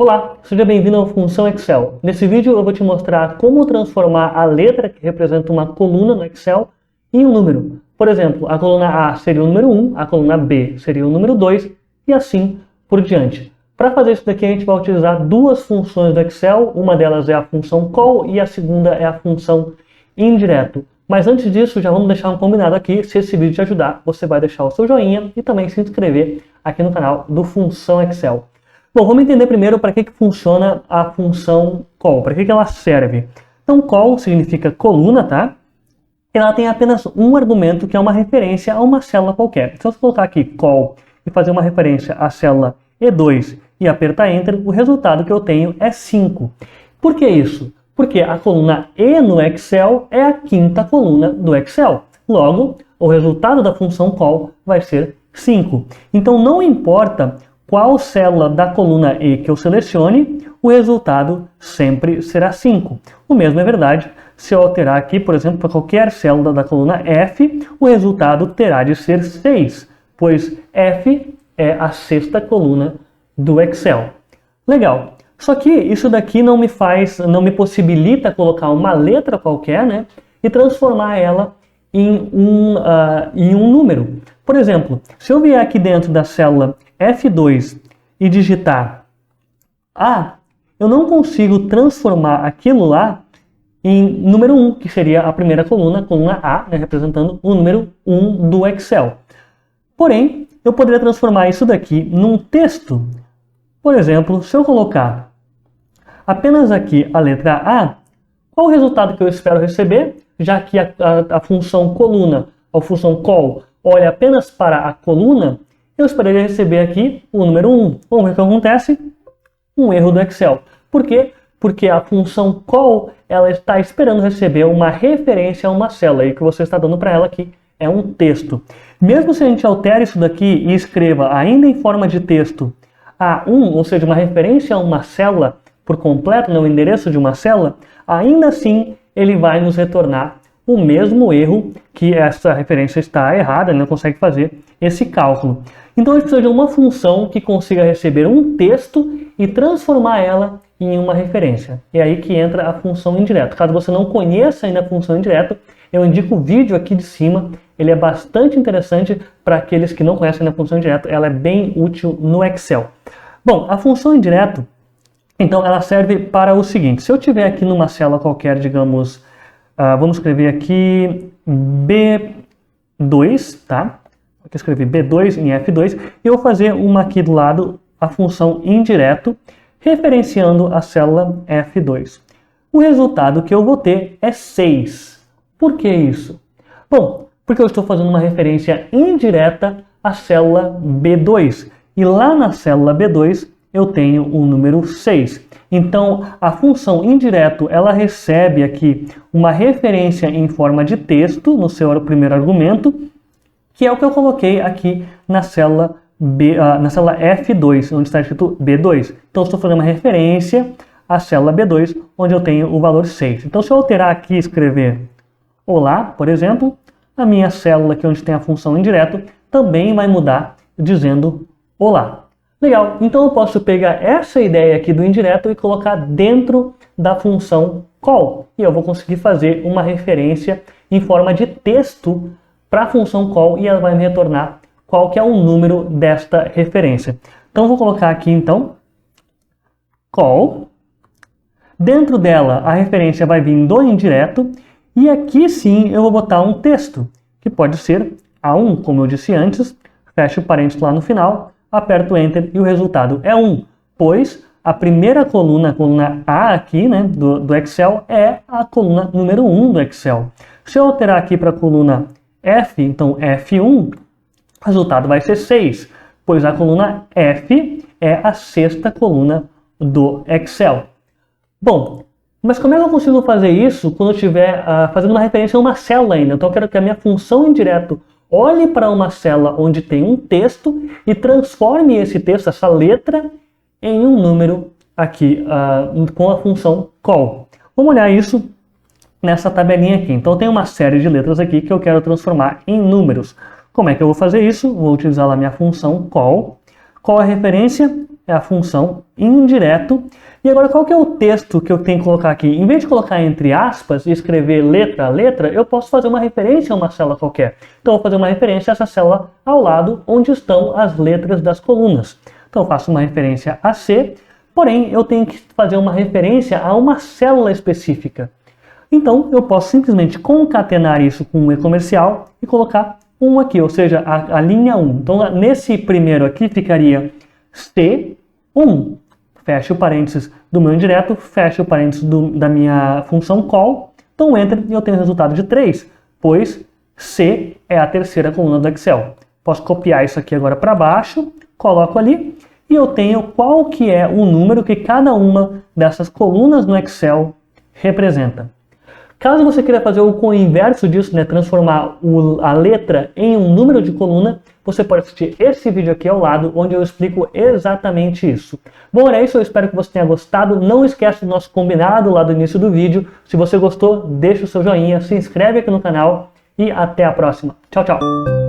Olá, seja bem-vindo ao Função Excel. Nesse vídeo eu vou te mostrar como transformar a letra que representa uma coluna no Excel em um número. Por exemplo, a coluna A seria o número 1, a coluna B seria o número 2 e assim por diante. Para fazer isso daqui a gente vai utilizar duas funções do Excel, uma delas é a função call e a segunda é a função indireto. Mas antes disso, já vamos deixar um combinado aqui. Se esse vídeo te ajudar, você vai deixar o seu joinha e também se inscrever aqui no canal do Função Excel. Bom, vamos entender primeiro para que funciona a função call, para que ela serve. Então, call significa coluna, tá? Ela tem apenas um argumento, que é uma referência a uma célula qualquer. Então, se eu colocar aqui call e fazer uma referência à célula E2 e apertar Enter, o resultado que eu tenho é 5. Por que isso? Porque a coluna E no Excel é a quinta coluna do Excel. Logo, o resultado da função call vai ser 5. Então, não importa qual célula da coluna E que eu selecione, o resultado sempre será 5. O mesmo é verdade se eu alterar aqui, por exemplo, para qualquer célula da coluna F, o resultado terá de ser 6, pois F é a sexta coluna do Excel. Legal. Só que isso daqui não me possibilita colocar uma letra qualquer, né, e transformar ela em um número. Por exemplo, se eu vier aqui dentro da célula F2 e digitar A, eu não consigo transformar aquilo lá em número 1, que seria a primeira coluna A, né, representando o número 1 do Excel. Porém, eu poderia transformar isso daqui num texto. Por exemplo, se eu colocar apenas aqui a letra A, qual o resultado que eu espero receber? Já que a função coluna, a função call, olha apenas para a coluna, eu esperaria receber aqui o número 1. Vamos ver o que acontece? Um erro do Excel. Por quê? Porque a função call ela está esperando receber uma referência a uma célula. E o que você está dando para ela aqui é um texto. Mesmo se a gente altere isso daqui e escreva ainda em forma de texto A1, ou seja, uma referência a uma célula por completo, no endereço de uma célula, ainda assim ele vai nos retornar o mesmo erro, que essa referência está errada, ele não consegue fazer esse cálculo. Então a gente precisa de uma função que consiga receber um texto e transformar ela em uma referência. É aí que entra a função indireto. Caso você não conheça ainda a função indireto, eu indico o vídeo aqui de cima. Ele é bastante interessante para aqueles que não conhecem ainda a função indireto. Ela é bem útil no Excel. Bom, a função indireto, então, ela serve para o seguinte. Se eu tiver aqui numa célula qualquer, digamos, vamos escrever aqui B2, tá? Vou escrever B2 em F2 e eu vou fazer uma aqui do lado, a função indireto, referenciando a célula F2. O resultado que eu vou ter é 6. Por que isso? Bom, porque eu estou fazendo uma referência indireta à célula B2. E lá na célula B2 eu tenho o número 6. Então, a função indireto, ela recebe aqui uma referência em forma de texto no seu primeiro argumento, que é o que eu coloquei aqui na célula F2, onde está escrito B2. Então, eu estou fazendo uma referência à célula B2, onde eu tenho o valor 6. Então, se eu alterar aqui e escrever Olá, por exemplo, a minha célula aqui onde tem a função indireto também vai mudar dizendo Olá. Legal, então eu posso pegar essa ideia aqui do indireto e colocar dentro da função call. E eu vou conseguir fazer uma referência em forma de texto para a função call e ela vai me retornar qual que é o número desta referência. Então eu vou colocar aqui então call. Dentro dela a referência vai vir do indireto e aqui sim eu vou botar um texto, que pode ser A1, como eu disse antes, fecho o parênteses lá no final, aperto Enter e o resultado é 1, pois a primeira coluna, a coluna A aqui, né, do Excel, é a coluna número 1 do Excel. Se eu alterar aqui para a coluna F, então F1, o resultado vai ser 6, pois a coluna F é a sexta coluna do Excel. Bom, mas como é que eu consigo fazer isso quando eu estiver fazendo uma referência a uma célula ainda? Então eu quero que a minha função indireto olhe para uma célula onde tem um texto e transforme esse texto, essa letra, em um número aqui com a função call. Vamos olhar isso nessa tabelinha aqui. Então tem uma série de letras aqui que eu quero transformar em números. Como é que eu vou fazer isso? Vou utilizar lá a minha função call. Qual a referência? é a função indireto. E agora qual que é o texto que eu tenho que colocar aqui? Em vez de colocar entre aspas e escrever letra a letra, eu posso fazer uma referência a uma célula qualquer. Então eu vou fazer uma referência a essa célula ao lado onde estão as letras das colunas. Então eu faço uma referência a C, porém eu tenho que fazer uma referência a uma célula específica. Então eu posso simplesmente concatenar isso com um e-comercial e colocar 1 aqui, ou seja, a linha 1. Então nesse primeiro aqui ficaria C1. Fecho o parênteses do meu indireto, fecho o parênteses da minha função call. Então enter e eu tenho o resultado de 3, pois C é a terceira coluna do Excel. Posso copiar isso aqui agora para baixo, coloco ali e eu tenho qual que é o número que cada uma dessas colunas no Excel representa. Caso você queira fazer o inverso disso, né, transformar a letra em um número de coluna, você pode assistir esse vídeo aqui ao lado, onde eu explico exatamente isso. Bom, era isso, eu espero que você tenha gostado. Não esquece do nosso combinado lá do início do vídeo. Se você gostou, deixa o seu joinha, se inscreve aqui no canal e até a próxima. Tchau, tchau!